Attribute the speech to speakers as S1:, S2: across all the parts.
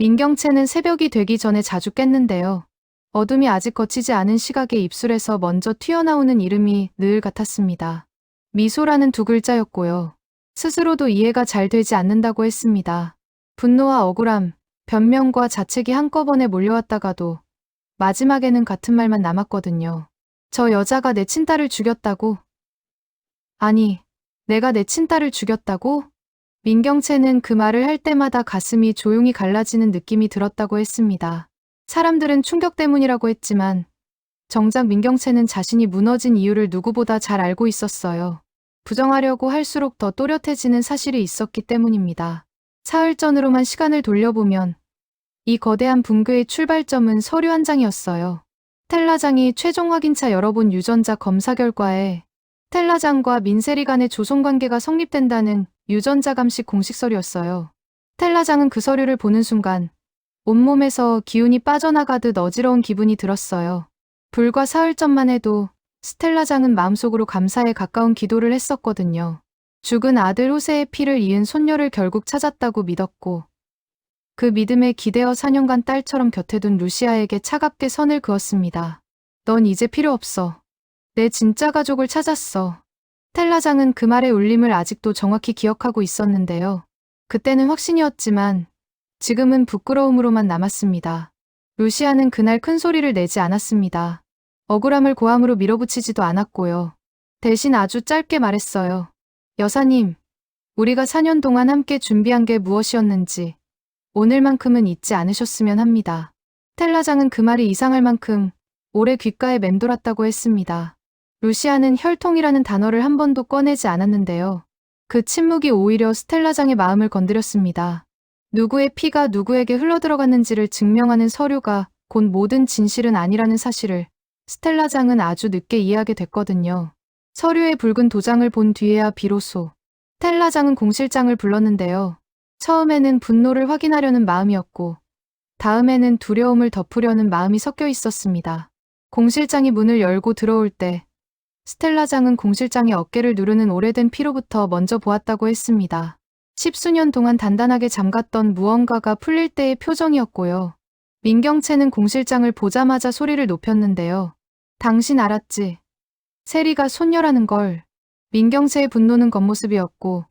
S1: 민경채는 새벽이 되기 전에 자주 깼는데요. 어둠이 아직 걷히지 않은 시각에 입술에서 먼저 튀어나오는 이름이 늘 같았습니다. 미소라는 두 글자였고요. 스스로도 이해가 잘 되지 않는다고 했습니다. 분노와 억울함, 변명과 자책이 한꺼번에 몰려왔다가도 마지막에는 같은 말만 남았거든요. 저 여자가 내 친딸을 죽였다고? 아니, 내가 내 친딸을 죽였다고? 민경채는 그 말을 할 때마다 가슴이 조용히 갈라지는 느낌이 들었다고 했습니다. 사람들은 충격 때문이라고 했지만 정작 민경채는 자신이 무너진 이유를 누구보다 잘 알고 있었어요. 부정하려고 할수록 더 또렷해지는 사실이 있었기 때문입니다. 사흘 전으로만 시간을 돌려보면 이 거대한 붕괴의 출발점은 서류 한 장이었어요. 스텔라장이 최종 확인차 열어본 유전자 검사 결과에 스텔라장과 민세리 간의 조손관계가 성립된다는 유전자 감식 공식 서류였어요. 스텔라장은 그 서류를 보는 순간 온몸에서 기운이 빠져나가듯 어지러운 기분이 들었어요. 불과 사흘 전만 해도 스텔라장은 마음속으로 감사에 가까운 기도를 했었거든요. 죽은 아들 호세의 피를 이은 손녀를 결국 찾았다고 믿었고 그 믿음에 기대어 4년간 딸처럼 곁에 둔 루시아에게 차갑게 선을 그었습니다. 넌 이제 필요 없어. 내 진짜 가족을 찾았어. 스텔라장은 그 말의 울림을 아직도 정확히 기억하고 있었는데요. 그때는 확신이었지만 지금은 부끄러움으로만 남았습니다. 루시아는 그날 큰 소리를 내지 않았습니다. 억울함을 고함으로 밀어붙이지도 않았고요. 대신 아주 짧게 말했어요. 여사님, 우리가 4년 동안 함께 준비한 게 무엇이었는지 오늘만큼은 잊지 않으셨으면 합니다. 스텔라장은 그 말이 이상할 만큼 오래 귓가에 맴돌았다고 했습니다. 루시아는 혈통이라는 단어를 한 번도 꺼내지 않았는데요. 그 침묵이 오히려 스텔라장의 마음을 건드렸습니다. 누구의 피가 누구에게 흘러들어갔는지를 증명하는 서류가 곧 모든 진실은 아니라는 사실을 스텔라장은 아주 늦게 이해하게 됐거든요. 서류의 붉은 도장을 본 뒤에야 비로소 스텔라장은 공실장을 불렀는데요. 처음에는 분노를 확인하려는 마음이었고 다음에는 두려움을 덮으려는 마음이 섞여 있었습니다. 공실장이 문을 열고 들어올 때 스텔라장은 공실장의 어깨를 누르는 오래된 피로부터 먼저 보았다고 했습니다. 10수년 동안 단단하게 잠갔던 무언가가 풀릴 때의 표정이었고요. 민경채는 공실장을 보자마자 소리를 높였는데요. 당신 알았지? 세리가 손녀라는 걸. 민경채의 분노는 겉모습이었고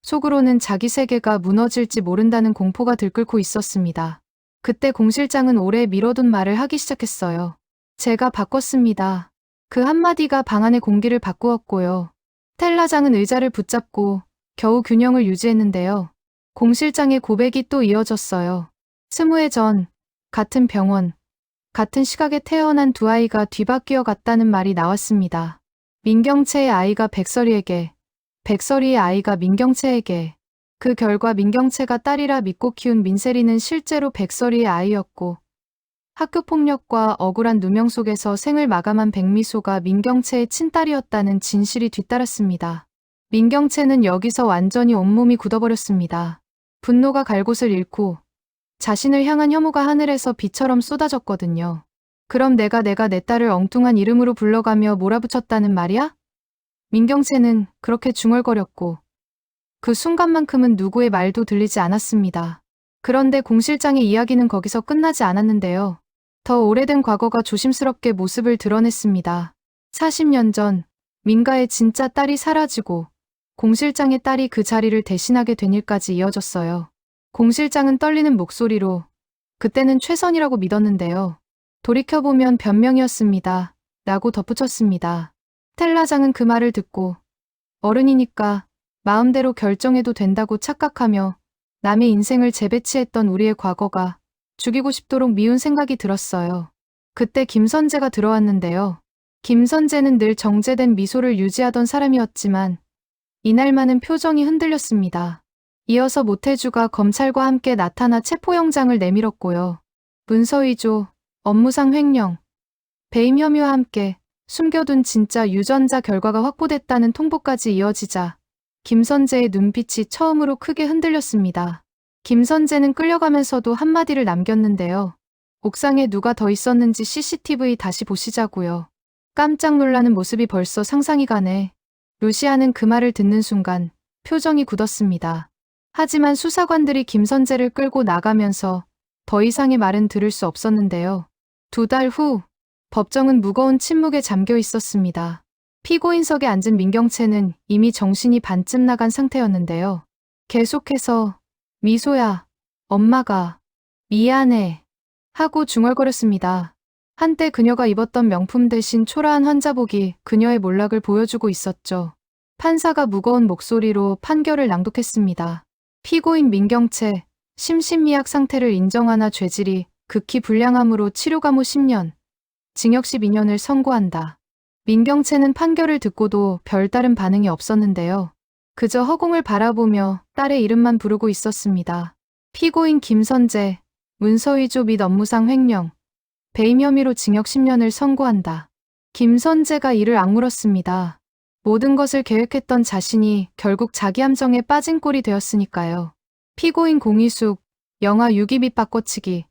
S1: 속으로는 자기 세계가 무너질지 모른다는 공포가 들끓고 있었습니다. 그때 공실장은 오래 미뤄둔 말을 하기 시작했어요. 제가 바꿨습니다. 그 한마디가 방 안의 공기를 바꾸었고요. 스텔라장은 의자를 붙잡고 겨우 균형을 유지했는데요. 공실장의 고백이 또 이어졌어요. 20해 전 같은 병원, 같은 시각에 태어난 두 아이가 뒤바뀌어 갔다는 말이 나왔습니다. 민경채의 아이가 백설이에게, 백설이의 아이가 민경채에게. 그 결과 민경채가 딸이라 믿고 키운 민세리는 실제로 백설이의 아이였고 학교폭력과 억울한 누명 속에서 생을 마감한 백미소가 민경채의 친딸이었다는 진실이 뒤따랐습니다. 민경채는 여기서 완전히 온몸이 굳어버렸습니다. 분노가 갈 곳을 잃고 자신을 향한 혐오가 하늘에서 비처럼 쏟아졌거든요. 그럼 내가 내 딸을 엉뚱한 이름으로 불러가며 몰아붙였다는 말이야? 민경채는 그렇게 중얼거렸고 그 순간만큼은 누구의 말도 들리지 않았습니다. 그런데 공실장의 이야기는 거기서 끝나지 않았는데요. 더 오래된 과거가 조심스럽게 모습을 드러냈습니다. 40년 전 민가의 진짜 딸이 사라지고 공실장의 딸이 그 자리를 대신하게 된 일까지 이어졌어요. 공실장은 떨리는 목소리로 그때는 최선이라고 믿었는데요. 돌이켜보면 변명이었습니다. 라고 덧붙였습니다. 스텔라장은 그 말을 듣고 어른이니까 마음대로 결정해도 된다고 착각하며 남의 인생을 재배치했던 우리의 과거가 죽이고 싶도록 미운 생각이 들었어요. 그때 김선재가 들어왔는데요. 김선재는 늘 정제된 미소를 유지하던 사람이었지만 이날만은 표정이 흔들렸습니다. 이어서 모태주가 검찰과 함께 나타나 체포영장을 내밀었고요. 문서위조, 업무상 횡령, 배임 혐의와 함께 숨겨둔 진짜 유전자 결과가 확보됐다는 통보까지 이어지자 김선재의 눈빛이 처음으로 크게 흔들렸습니다. 김선재는 끌려가면서도 한마디를 남겼는데요. 옥상에 누가 더 있었는지 CCTV 다시 보시자고요. 깜짝 놀라는 모습이 벌써 상상이 가네. 루시아는 그 말을 듣는 순간 표정이 굳었습니다. 하지만 수사관들이 김선재를 끌고 나가면서 더 이상의 말은 들을 수 없었는데요. 2달 후, 법정은 무거운 침묵에 잠겨 있었습니다. 피고인석에 앉은 민경채는 이미 정신이 반쯤 나간 상태였는데요. 계속해서 미소야, 엄마가 미안해 하고 중얼거렸습니다. 한때 그녀가 입었던 명품 대신 초라한 환자복이 그녀의 몰락을 보여주고 있었죠. 판사가 무거운 목소리로 판결을 낭독했습니다. 피고인 민경채, 심신미약 상태를 인정하나 죄질이 극히 불량함으로 치료감 후 10년, 징역 12년을 선고한다. 민경채는 판결을 듣고도 별다른 반응이 없었는데요. 그저 허공을 바라보며 딸의 이름만 부르고 있었습니다. 피고인 김선재, 문서위조 및 업무상 횡령, 배임 혐의로 징역 10년을 선고한다. 김선재가 이를 악물었습니다. 모든 것을 계획했던 자신이 결국 자기 함정에 빠진 꼴이 되었으니까요. 피고인 공희숙, 영화 유기 및 바꿔치기,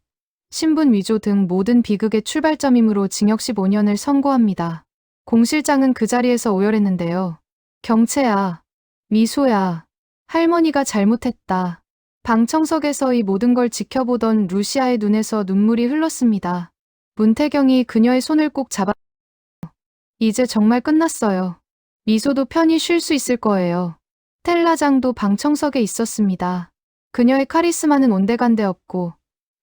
S1: 신분 위조 등 모든 비극의 출발점이므로 징역 15년을 선고합니다. 공실장은 그 자리에서 오열했는데요. 경채야, 미소야, 할머니가 잘못했다. 방청석에서 이 모든 걸 지켜보던 루시아의 눈에서 눈물이 흘렀습니다. 문태경이 그녀의 손을 꼭 잡아 이제 정말 끝났어요. 미소도 편히 쉴 수 있을 거예요. 스텔라장도 방청석에 있었습니다. 그녀의 카리스마는 온데간데 없고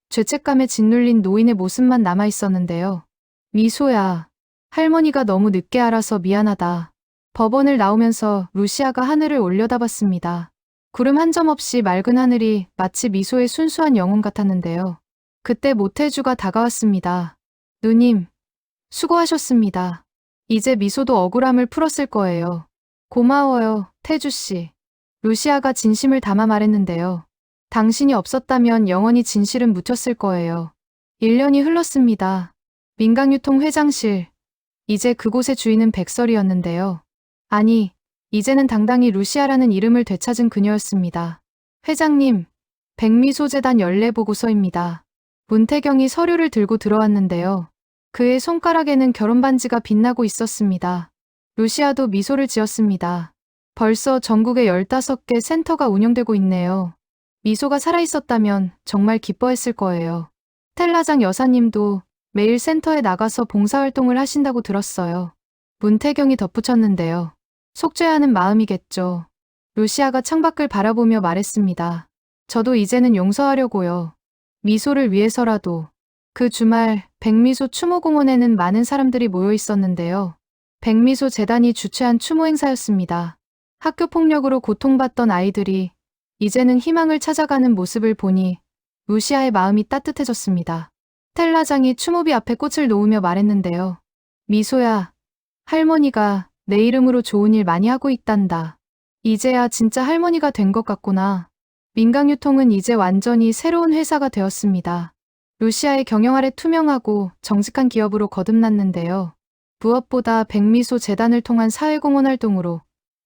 S1: 죄책감에 짓눌린 노인의 모습만 남아 있었는데요. 미소야, 할머니가 너무 늦게 알아서 미안하다. 법원을 나오면서 루시아가 하늘을 올려다봤습니다. 구름 한 점 없이 맑은 하늘이 마치 미소의 순수한 영혼 같았는데요. 그때 모태주가 다가왔습니다. 누님, 수고하셨습니다. 이제 미소도 억울함을 풀었을 거예요. 고마워요, 태주씨. 루시아가 진심을 담아 말했는데요. 당신이 없었다면 영원히 진실은 묻혔을 거예요. 1년이 흘렀습니다. 민강유통 회장실. 이제 그곳의 주인은 백설이었는데요. 아니, 이제는 당당히 루시아라는 이름을 되찾은 그녀였습니다. 회장님, 백미소재단 연례보고서입니다. 문태경이 서류를 들고 들어왔는데요. 그의 손가락에는 결혼반지가 빛나고 있었습니다. 루시아도 미소를 지었습니다. 벌써 전국에 15개 센터가 운영되고 있네요. 미소가 살아있었다면 정말 기뻐했을 거예요. 스텔라장 여사님도 매일 센터에 나가서 봉사활동을 하신다고 들었어요. 문태경이 덧붙였는데요. 속죄하는 마음이겠죠. 루시아가 창밖을 바라보며 말했습니다. 저도 이제는 용서하려고요. 미소를 위해서라도. 그 주말 백미소 추모공원에는 많은 사람들이 모여 있었는데요. 백미소 재단이 주최한 추모 행사였습니다. 학교 폭력으로 고통받던 아이들이 이제는 희망을 찾아가는 모습을 보니 루시아의 마음이 따뜻해졌습니다. 스텔라장이 추모비 앞에 꽃을 놓으며 말했는데요. 미소야, 할머니가 내 이름으로 좋은 일 많이 하고 있단다. 이제야 진짜 할머니가 된 것 같구나. 민강유통은 이제 완전히 새로운 회사가 되었습니다. 루시아의 경영 아래 투명하고 정직한 기업으로 거듭났는데요. 무엇보다 백미소 재단을 통한 사회공헌 활동으로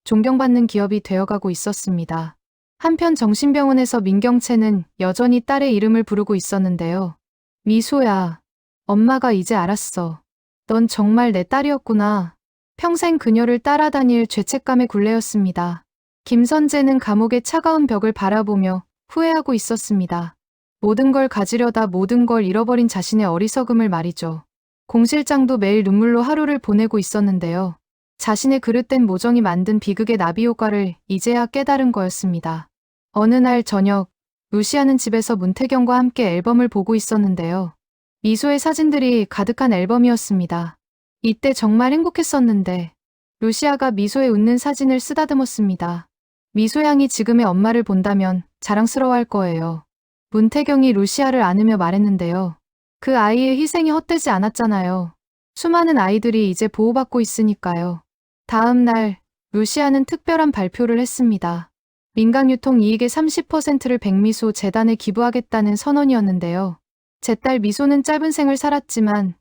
S1: 존경받는 기업이 되어가고 있었습니다. 한편 정신병원에서 민경채는 여전히 딸의 이름을 부르고 있었는데요. 미소야, 엄마가 이제 알았어. 넌 정말 내 딸이었구나. 평생 그녀를 따라다닐 죄책감의 굴레였습니다. 김선재는 감옥의 차가운 벽을 바라보며 후회하고 있었습니다. 모든 걸 가지려다 모든 걸 잃어버린 자신의 어리석음을 말이죠. 공실장도 매일 눈물로 하루를 보내고 있었는데요. 자신의 그릇된 모정이 만든 비극의 나비 효과를 이제야 깨달은 거였습니다. 어느 날 저녁, 루시아는 집에서 문태경과 함께 앨범을 보고 있었는데요. 미소의 사진들이 가득한 앨범이었습니다. 이때 정말 행복했었는데, 루시아가 미소의 웃는 사진을 쓰다듬었습니다. 미소 양이 지금의 엄마를 본다면 자랑스러워할 거예요. 문태경이 루시아를 안으며 말했는데요. 그 아이의 희생이 헛되지 않았잖아요. 수많은 아이들이 이제 보호받고 있으니까요. 다음 날, 루시아는 특별한 발표를 했습니다. 민강유통 이익의 30%를 백미소 재단에 기부하겠다는 선언이었는데요. 제 딸 미소는 짧은 생을 살았지만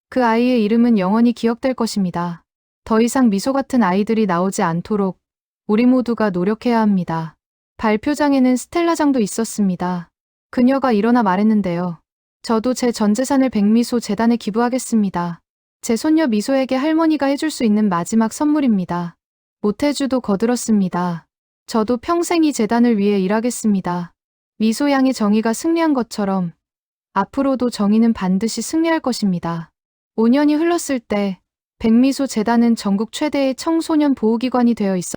S1: 그 아이의 이름은 영원히 기억될 것입니다. 더 이상 미소 같은 아이들이 나오지 않도록 우리 모두가 노력해야 합니다. 발표장에는 스텔라장도 있었습니다. 그녀가 일어나 말했는데요. 저도 제 전 재산을 백미소 재단에 기부하겠습니다. 제 손녀 미소에게 할머니가 해줄 수 있는 마지막 선물입니다. 모태주도 거들었습니다. 저도 평생 이 재단을 위해 일하겠습니다. 미소 양의 정의가 승리한 것처럼 앞으로도 정의는 반드시 승리할 것입니다. 5년이 흘렀을 때 백미소 재단은 전국 최대의 청소년 보호기관이 되어 있어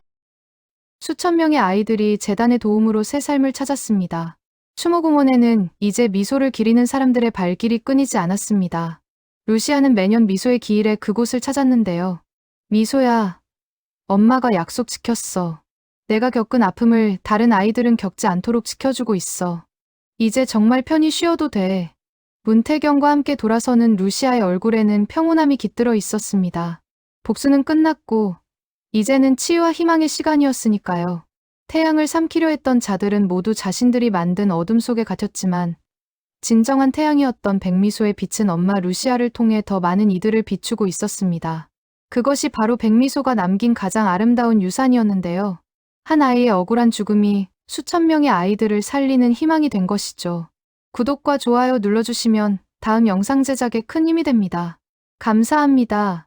S1: 수천 명의 아이들이 재단의 도움으로 새 삶을 찾았습니다. 추모공원에는 이제 미소를 기리는 사람들의 발길이 끊이지 않았습니다. 루시아는 매년 미소의 기일에 그곳을 찾았는데요. 미소야, 엄마가 약속 지켰어. 내가 겪은 아픔을 다른 아이들은 겪지 않도록 지켜주고 있어. 이제 정말 편히 쉬어도 돼. 문태경과 함께 돌아서는 루시아의 얼굴에는 평온함이 깃들어 있었습니다. 복수는 끝났고 이제는 치유와 희망의 시간이었으니까요. 태양을 삼키려 했던 자들은 모두 자신들이 만든 어둠 속에 갇혔지만 진정한 태양이었던 백미소의 빛은 엄마 루시아를 통해 더 많은 이들을 비추고 있었습니다. 그것이 바로 백미소가 남긴 가장 아름다운 유산이었는데요. 한 아이의 억울한 죽음이 수천 명의 아이들을 살리는 희망이 된 것이죠. 구독과 좋아요 눌러주시면 다음 영상 제작에 큰 힘이 됩니다. 감사합니다.